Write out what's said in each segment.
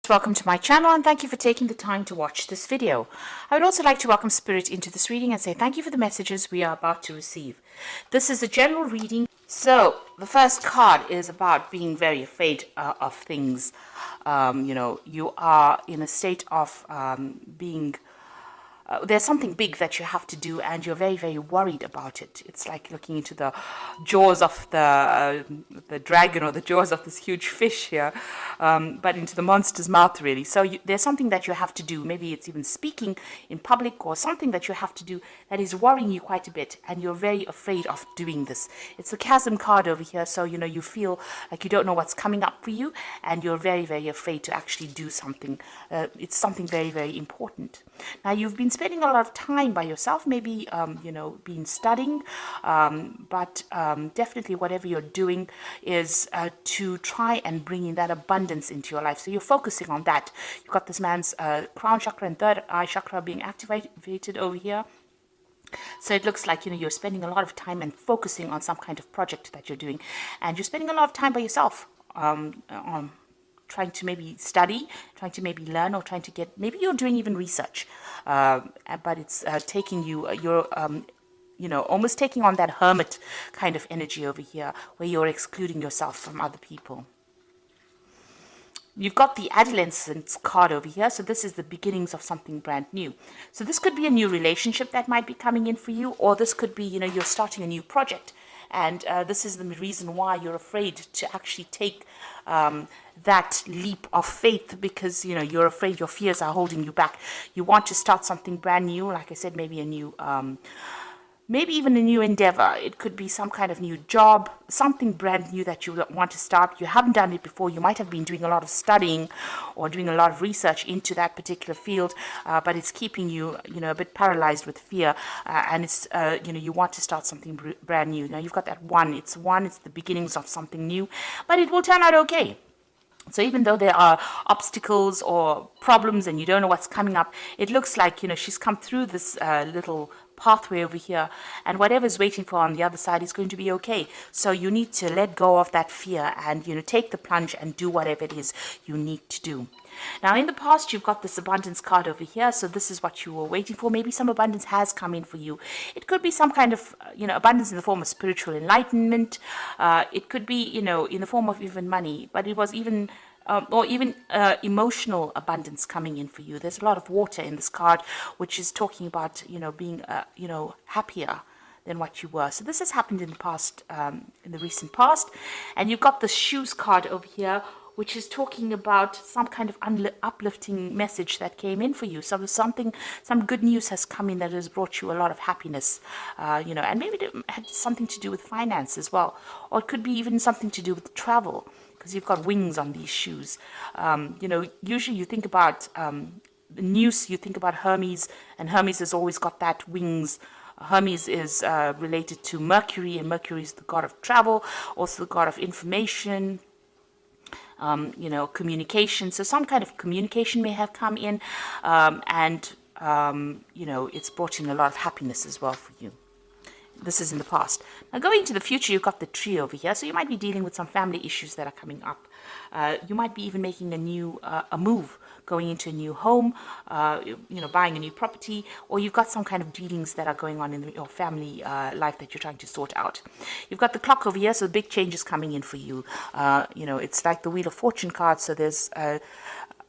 welcome to my channel and thank you for taking the time to watch this video. I would also like to welcome Spirit into this reading and say thank you for the messages we are about to receive. This is a general reading. So the first card is about being very afraid of things. You are in a state of being there's something big that you have to do and you're very, very worried about it. It's like looking into the jaws of the dragon or the jaws of this huge fish here, but into the monster's mouth, really. So there's something that you have to do. Maybe it's even speaking in public or something that you have to do that is worrying you quite a bit, and you're very afraid of doing this. It's the chasm card over here, so you feel like you don't know what's coming up for you, and you're very, very afraid to actually do something. It's something very, very important. Now, you've been spending a lot of time by yourself, maybe, been studying, but definitely whatever you're doing is to try and bring in that abundance into your life. So you're focusing on that. You've got this man's crown chakra and third eye chakra being activated over here. So it looks like, you're spending a lot of time and focusing on some kind of project that you're doing. And you're spending a lot of time by yourself trying to maybe study, trying to maybe learn, or trying to get, maybe you're doing even research, but it's taking you, you're almost taking on that hermit kind of energy over here, where you're excluding yourself from other people. You've got the adolescence card over here, so this is the beginnings of something brand new. So this could be a new relationship that might be coming in for you, or this could be, you're starting a new project. And this is the reason why you're afraid to actually take that leap of faith, because you're afraid your fears are holding you back. You want to start something brand new, like I said, maybe a new maybe even a new endeavor. It could be some kind of new job, something brand new that you want to start. You haven't done it before. You might have been doing a lot of studying or doing a lot of research into that particular field, but it's keeping you, a bit paralyzed with fear. And it's, you want to start something brand new. Now you've got that one. It's the beginnings of something new, but it will turn out okay. So even though there are obstacles or problems and you don't know what's coming up, it looks like, she's come through this little pathway over here, and whatever's waiting for on the other side is going to be okay. So you need to let go of that fear and, take the plunge and do whatever it is you need to do. Now, in the past, you've got this abundance card over here. So this is what you were waiting for. Maybe some abundance has come in for you. It could be some kind of, abundance in the form of spiritual enlightenment. It could be, in the form of even money, but it was even or even emotional abundance coming in for you. There's a lot of water in this card, which is talking about, being, happier than what you were. So this has happened in the past, in the recent past. And you've got the shoes card over here, which is talking about some kind of uplifting message that came in for you. So some good news has come in that has brought you a lot of happiness, and maybe it had something to do with finance as well. Or it could be even something to do with travel, because you've got wings on these shoes. Usually you think about the news, you think about Hermes, and Hermes has always got that wings. Hermes is related to Mercury, and Mercury is the god of travel, also the god of information, communication. So some kind of communication may have come in, and it's brought in a lot of happiness as well for you. This is in the past. Now, going into the future, you've got the tree over here. So you might be dealing with some family issues that are coming up. You might be even making a move, going into a new home, buying a new property, or you've got some kind of dealings that are going on in your family life that you're trying to sort out. You've got the clock over here, so big changes coming in for you. It's like the Wheel of Fortune card. So there's,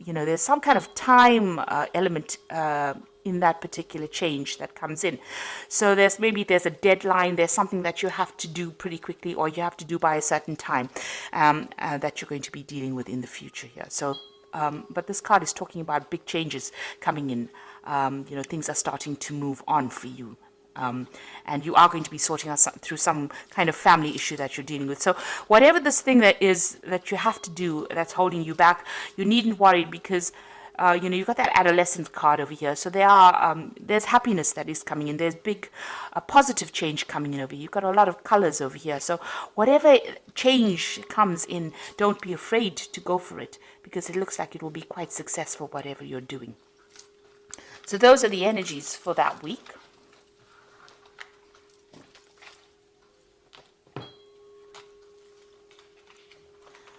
there's some kind of time element in that particular change that comes in. So there's a deadline, there's something that you have to do pretty quickly, or you have to do by a certain time that you're going to be dealing with in the future here. So, but this card is talking about big changes coming in. Things are starting to move on for you. And you are going to be sorting out through some kind of family issue that you're dealing with. So whatever this thing that is that you have to do that's holding you back, you needn't worry, because you've got that adolescent card over here. So there's happiness that is coming in. There's big positive change coming in over here. You've got a lot of colors over here. So whatever change comes in, don't be afraid to go for it, because it looks like it will be quite successful, whatever you're doing. So those are the energies for that week.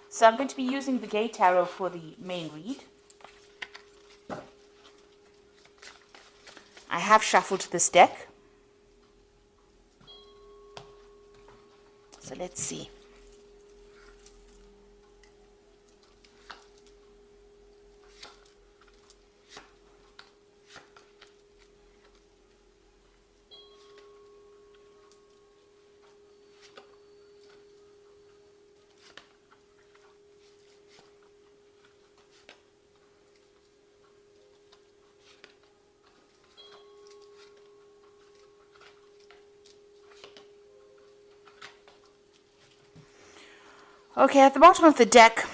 So I'm going to be using the Gay Tarot for the main read. I have shuffled this deck. So let's see. Okay, at the bottom of the deck,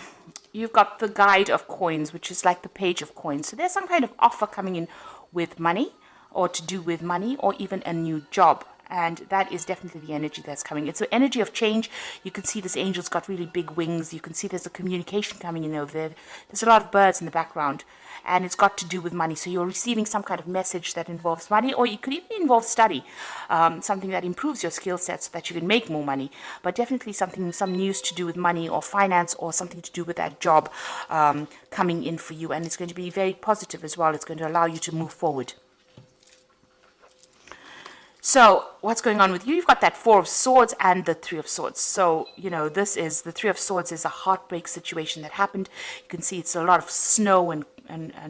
you've got the Guide of Coins, which is like the Page of Coins. So there's some kind of offer coming in with money, or to do with money, or even a new job. And that is definitely the energy that's coming. It's an energy of change. You can see this angel's got really big wings. You can see there's a communication coming in over there. There's a lot of birds in the background. And it's got to do with money. So you're receiving some kind of message that involves money, or it could even involve study, something that improves your skill set so that you can make more money. But definitely some news to do with money or finance, or something to do with that job coming in for you. And it's going to be very positive as well. It's going to allow you to move forward. So what's going on with you? You've got that Four of Swords and the Three of Swords. So, this is the Three of Swords is a heartbreak situation that happened. You can see it's a lot of snow and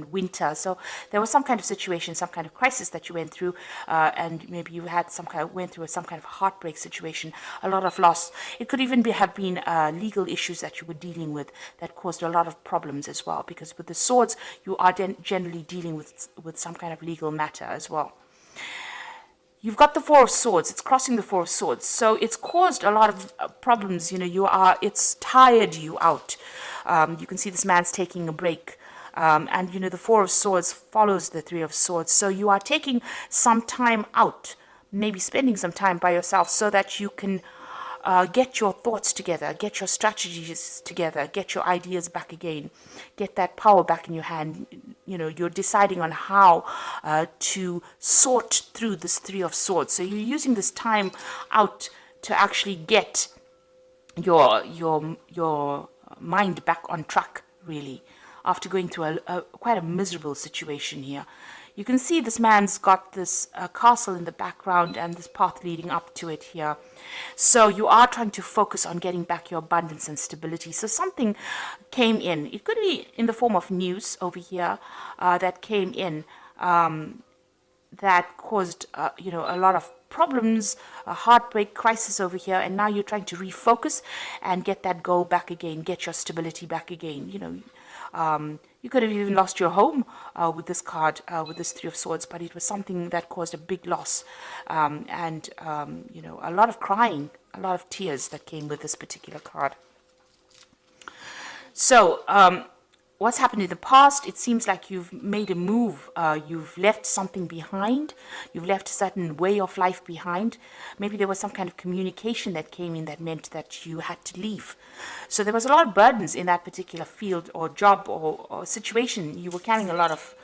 winter. So there was some kind of situation, some kind of crisis that you went through, and maybe you had went through some kind of heartbreak situation, a lot of loss. It could even have been legal issues that you were dealing with that caused a lot of problems as well. Because with the swords, you are generally dealing with some kind of legal matter as well. You've got the Four of Swords. It's crossing the Four of Swords. So it's caused a lot of problems. It's tired you out. You can see this man's taking a break. And the Four of Swords follows the Three of Swords. So you are taking some time out, maybe spending some time by yourself so that you can get your thoughts together, get your strategies together, get your ideas back again, get that power back in your hand. You're deciding on how to sort through this Three of Swords. So you're using this time out to actually get your mind back on track, really, after going through quite a miserable situation here. You can see this man's got this castle in the background and this path leading up to it here. So you are trying to focus on getting back your abundance and stability. So something came in. It could be in the form of news over here that came in that caused, a lot of problems, a heartbreak, crisis over here. And now you're trying to refocus and get that goal back again, get your stability back again, You could have even lost your home with this card, with this Three of Swords, but it was something that caused a big loss and a lot of crying, a lot of tears that came with this particular card. So what's happened in the past, it seems like you've made a move, you've left something behind, you've left a certain way of life behind. Maybe there was some kind of communication that came in that meant that you had to leave. So there was a lot of burdens in that particular field or job or situation. You were carrying a lot of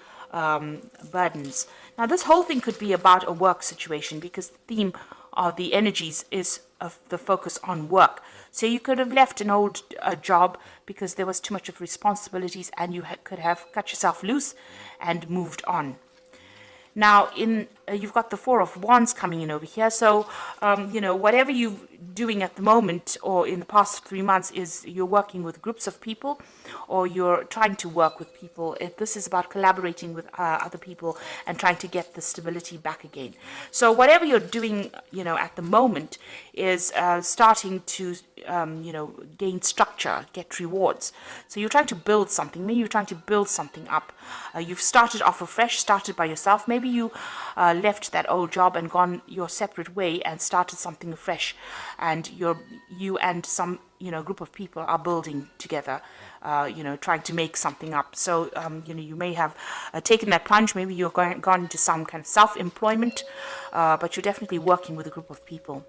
burdens. Now this whole thing could be about a work situation, because the theme of the energies is of the focus on work. So you could have left an old job because there was too much of responsibilities, and you could have cut yourself loose and moved on. Now, you've got the Four of Wands coming in over here. So, whatever you're doing at the moment or in the past 3 months is you're working with groups of people, or you're trying to work with people. This is about collaborating with other people and trying to get the stability back again. So whatever you're doing, at the moment is starting to, gain structure, get rewards. So you're trying to build something. Maybe you're trying to build something up. You've started off afresh, started by yourself. Maybe you left that old job and gone your separate way and started something afresh, and you and some group of people are building together, trying to make something up. So you may have taken that plunge. Maybe you're gone into some kind of self-employment, but you're definitely working with a group of people.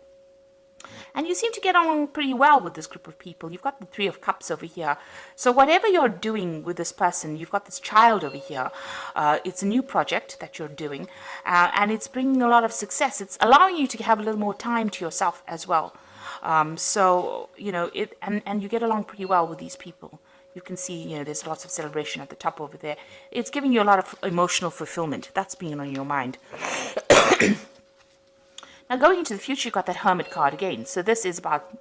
And you seem to get on pretty well with this group of people. You've got the Three of Cups over here. So whatever you're doing with this person, you've got this child over here. It's a new project that you're doing, and it's bringing a lot of success. It's allowing you to have a little more time to yourself as well. And you get along pretty well with these people. You can see, there's lots of celebration at the top over there. It's giving you a lot of emotional fulfillment. That's being on your mind. Now, going into the future, you've got that Hermit card again. So this is about,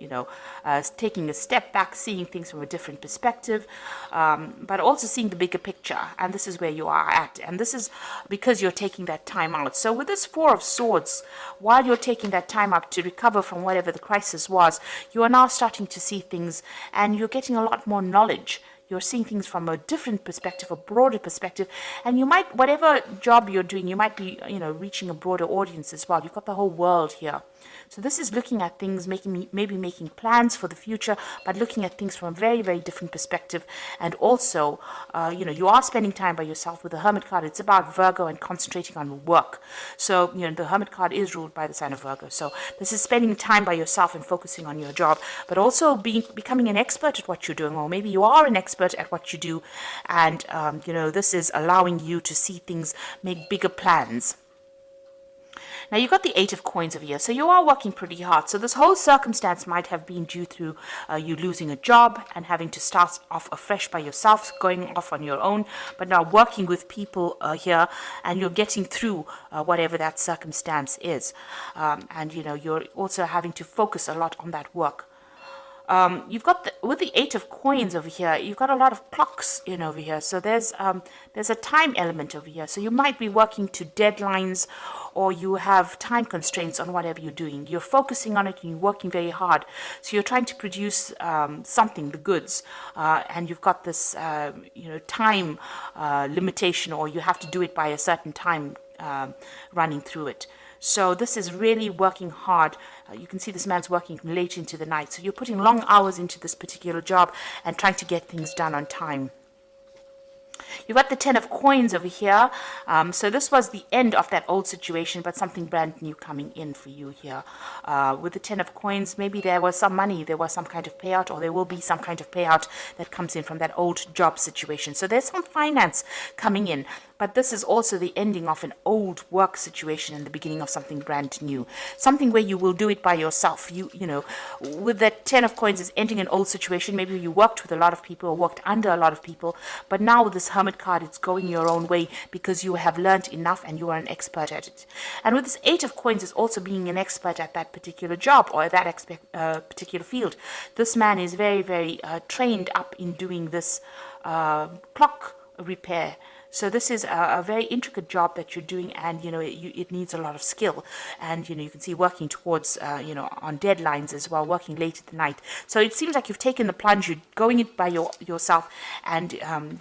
taking a step back, seeing things from a different perspective, but also seeing the bigger picture. And this is where you are at. And this is because you're taking that time out. So with this Four of Swords, while you're taking that time out to recover from whatever the crisis was, you are now starting to see things, and you're getting a lot more knowledge. You're seeing things from a different perspective, a broader perspective, and you might, whatever job you're doing, you might be, reaching a broader audience as well. You've got the whole world here. So this is looking at things, maybe making plans for the future, but looking at things from a very, very different perspective. And also, you are spending time by yourself with the Hermit card. It's about Virgo and concentrating on work. So, the Hermit card is ruled by the sign of Virgo. So this is spending time by yourself and focusing on your job, but also becoming an expert at what you're doing, or maybe you are an expert at what you do. And, this is allowing you to see things, make bigger plans. Now, you've got the Eight of Coins over here, so you are working pretty hard. So this whole circumstance might have been due through you losing a job and having to start off afresh by yourself, going off on your own, but now working with people here, and you're getting through whatever that circumstance is. And, you're also having to focus a lot on that work. You've got with the Eight of Coins over here, you've got a lot of clocks in over here. So there's a time element over here. So you might be working to deadlines, or you have time constraints on whatever you're doing. You're focusing on it and you're working very hard. So you're trying to produce something, the goods, and you've got this time limitation, or you have to do it by a certain time running through it. So this is really working hard. You can see this man's working late into the night. So you're putting long hours into this particular job and trying to get things done on time. You've got the Ten of Coins over here. So this was the end of that old situation, but something brand new coming in for you here. With the Ten of Coins, maybe there was some money, there was some kind of payout, or there will be some kind of payout that comes in from that old job situation. So there's some finance coming in. But this is also the ending of an old work situation and the beginning of something brand new. Something where you will do it by yourself. With that Ten of Coins is ending an old situation. Maybe you worked with a lot of people or worked under a lot of people. But now with this Hermit card, it's going your own way because you have learned enough and you are an expert at it. And with this Eight of Coins is also being an expert at that particular job or that particular field. This man is very, very trained up in doing this clock repair. So this is a very intricate job that you're doing, and it needs a lot of skill. And you can see working towards on deadlines as well, working late at the night. So it seems like you've taken the plunge, you're going it by yourself, and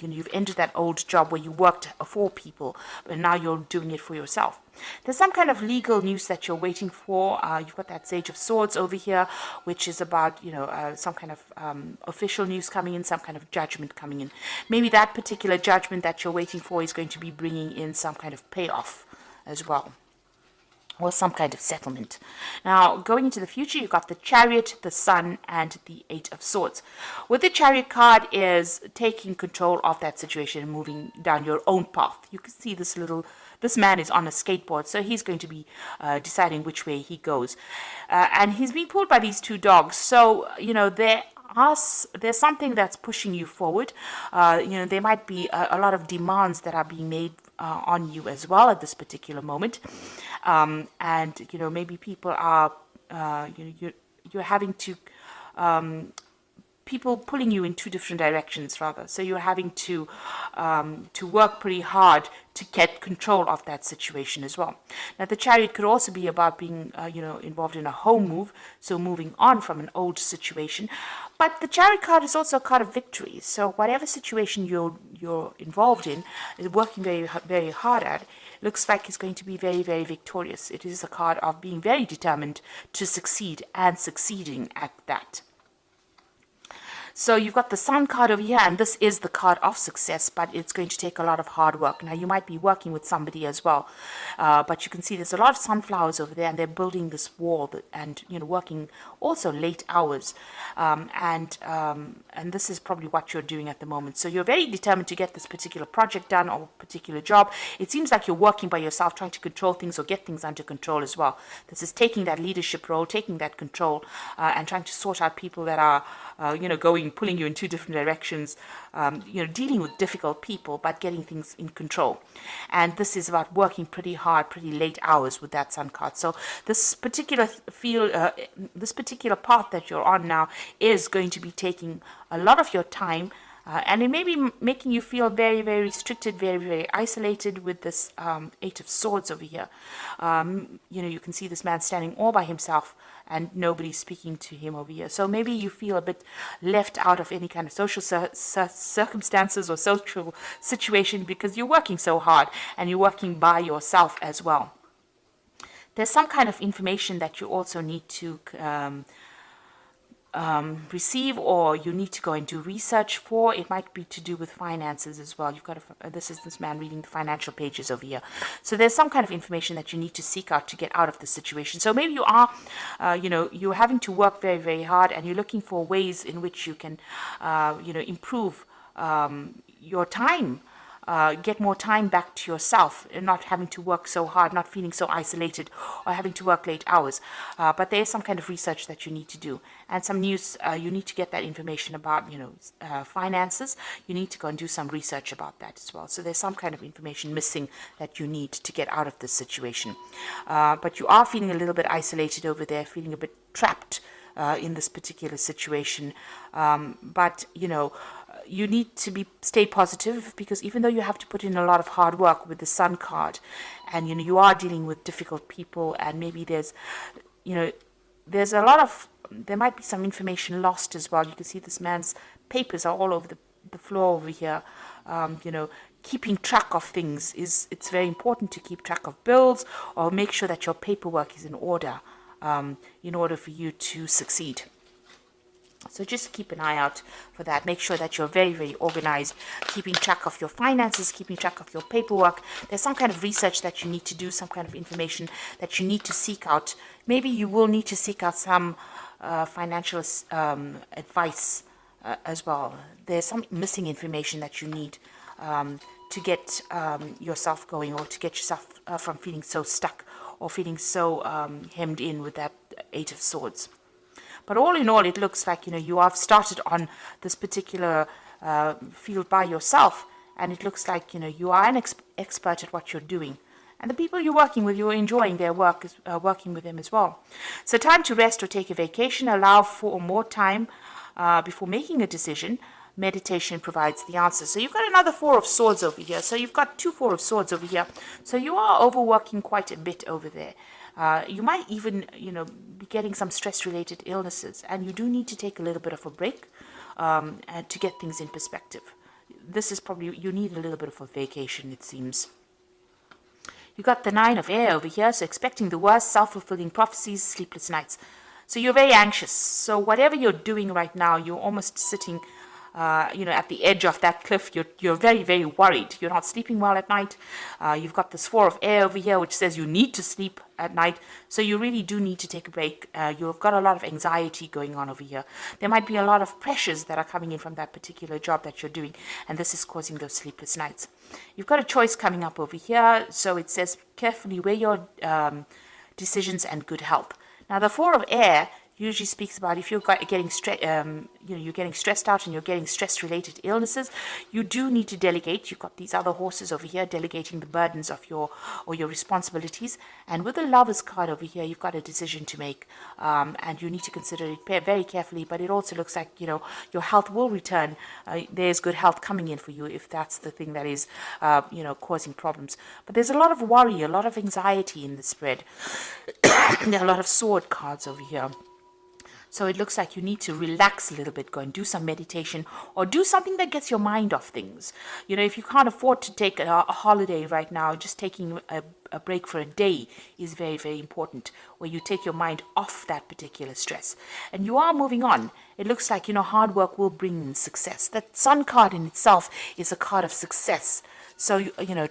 you've entered that old job where you worked for people, but now you're doing it for yourself. There's some kind of legal news that you're waiting for. You've got that Sage of Swords over here, which is about, some kind of official news coming in, some kind of judgment coming in. Maybe that particular judgment that you're waiting for is going to be bringing in some kind of payoff as well, or some kind of settlement. Now, going into the future, you've got the Chariot, the Sun, and the Eight of Swords. With the Chariot card is taking control of that situation and moving down your own path. You can see this man is on a skateboard, so he's going to be deciding which way he goes. And he's being pulled by these two dogs. So, there's something that's pushing you forward. There might be a lot of demands that are being made on you as well at this particular moment. And, maybe people are, you're having to, people pulling you in two different directions, rather. So you're having to work pretty hard to get control of that situation as well. Now, the Chariot could also be about being, involved in a home move, so moving on from an old situation. But the Chariot card is also a card of victory. So whatever situation you're involved in, working very, very hard at, looks like it's going to be very, very victorious. It is a card of being very determined to succeed and succeeding at that. So you've got the Sun card over here, and this is the card of success, but it's going to take a lot of hard work. Now, you might be working with somebody as well, but you can see there's a lot of sunflowers over there, and they're building this wall and, working also late hours. And this is probably what you're doing at the moment. So you're very determined to get this particular project done or particular job. It seems like you're working by yourself, trying to control things or get things under control as well. This is taking that leadership role, taking that control, and trying to sort out people that are, going going, pulling you in two different directions, dealing with difficult people, but getting things in control. And this is about working pretty hard, pretty late hours with that Sun card. So this particular this particular path that you're on now is going to be taking a lot of your time. And it may be making you feel very, very restricted, very, very isolated with this Eight of Swords over here. You can see this man standing all by himself and nobody speaking to him over here. So maybe you feel a bit left out of any kind of social circumstances or social situation because you're working so hard and you're working by yourself as well. There's some kind of information that you also need to receive, or you need to go and do research for. It might be to do with finances as well. You've got this is this man reading the financial pages over here. So there's some kind of information that you need to seek out to get out of the situation. So maybe you are, you're having to work very, very hard, and you're looking for ways in which you can, improve your time. Get more time back to yourself and not having to work so hard, not feeling so isolated or having to work late hours. But there is some kind of research that you need to do, and some news. You need to get that information about, finances. You need to go and do some research about that as well. So there's some kind of information missing that you need to get out of this situation. But you are feeling a little bit isolated over there, feeling a bit trapped in this particular situation. But you need to stay positive, because even though you have to put in a lot of hard work with the Sun card, and you are dealing with difficult people, and maybe there might be some information lost as well. You can see this man's papers are all over the floor over here. Keeping track of things it's very important to keep track of bills, or make sure that your paperwork is in order for you to succeed. So just keep an eye out for that. Make sure that you're very, very organized, keeping track of your finances, keeping track of your paperwork. There's some kind of research that you need to do, some kind of information that you need to seek out. Maybe you will need to seek out some financial advice as well. There's some missing information that you need to get yourself going, or to get yourself from feeling so stuck or feeling so hemmed in with that Eight of Swords. But all in all, it looks like, you have started on this particular field by yourself, and it looks like, you are an expert at what you're doing. And the people you're working with, you're enjoying their work, working with them as well. So time to rest or take a vacation. Allow for more time before making a decision. Meditation provides the answer. So you've got another Four of Swords over here. So you've got two Four of Swords over here. So you are overworking quite a bit over there. You might even, be getting some stress-related illnesses, and you do need to take a little bit of a break to get things in perspective. This is probably, you need a little bit of a vacation, it seems. You got the Nine of Air over here, so expecting the worst, self-fulfilling prophecies, sleepless nights. So you're very anxious. So whatever you're doing right now, you're almost sitting at the edge of that cliff. You're very, very worried. You're not sleeping well at night. You've got this Four of Air over here, which says you need to sleep at night. So you really do need to take a break. You've got a lot of anxiety going on over here. There might be a lot of pressures that are coming in from that particular job that you're doing, and this is causing those sleepless nights. You've got a choice coming up over here. So it says carefully weigh your decisions and good health. Now the Four of Air usually speaks about if you're getting you're getting stressed out and you're getting stress-related illnesses, you do need to delegate. You've got these other horses over here delegating the burdens of your responsibilities. And with the Lover's card over here, you've got a decision to make, and you need to consider it very carefully. But it also looks like your health will return. There's good health coming in for you if that's the thing that is causing problems. But there's a lot of worry, a lot of anxiety in the spread. There are a lot of sword cards over here. So it looks like you need to relax a little bit, go and do some meditation, or do something that gets your mind off things. If you can't afford to take a holiday right now, just taking a break for a day is very, very important, where you take your mind off that particular stress. And you are moving on. It looks like, hard work will bring in success. That Sun card in itself is a card of success. So,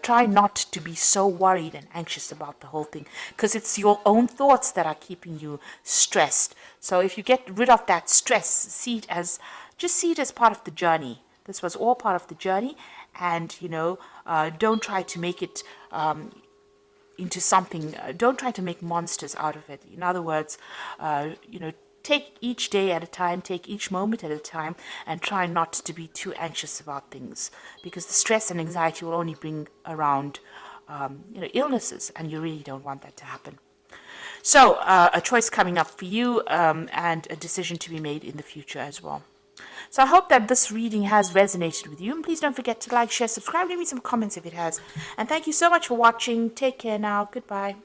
try not to be so worried and anxious about the whole thing, because it's your own thoughts that are keeping you stressed. So if you get rid of that stress, see it as part of the journey. This was all part of the journey, and, don't try to make it into something, don't try to make monsters out of it. In other words, take each day at a time, take each moment at a time, and try not to be too anxious about things, because the stress and anxiety will only bring around illnesses, and you really don't want that to happen. So a choice coming up for you, and a decision to be made in the future as well. So I hope that this reading has resonated with you. And please don't forget to like, share, subscribe, leave me some comments if it has. And thank you so much for watching. Take care now. Goodbye.